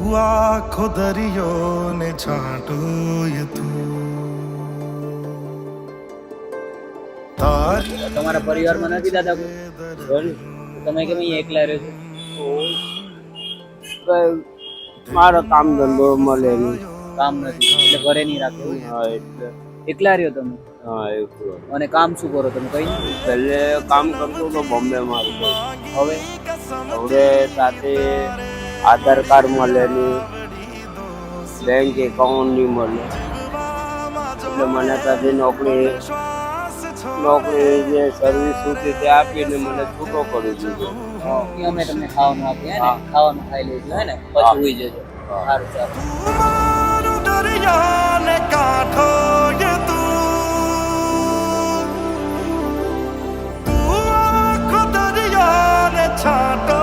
તું આખો દરિયો ને છાંટો એ તું તારી તમારા પરિવારમાં નથી દાદા કોઈ? તમે કેમ અહીંયા એકલા રહ્યો છો? કઈ મારો કામ ધંધો મળે નહીં. કામ નથી એટલે ઘરે નહીં રાખે એવું? હા એટલે એકલા રહ્યો તમે? હા એકલો. અને કામ શું કરો તમે કઈ નહીં? પહેલે કામ કરતો તો બોમ્બે મારું. હવે હવે સાથે આધાર કાર્ડ મળે નહીં, બેંક એકાઉન્ટ નહીં મળે, એટલે મને ત્યાંથી નોકરી જે સર્વિસ હતી તે આપીને મને છૂટો કરી દીધો. અમે તમને ખાવાનું આપીએ હે ને? ખાવાનું ખાઈ લેજો હે ને, પછી હોઈ જજો. સારું ચાલો. મારું દરિયા ને કાંઠો એ તું તું આખો દરિયા ને છાંટો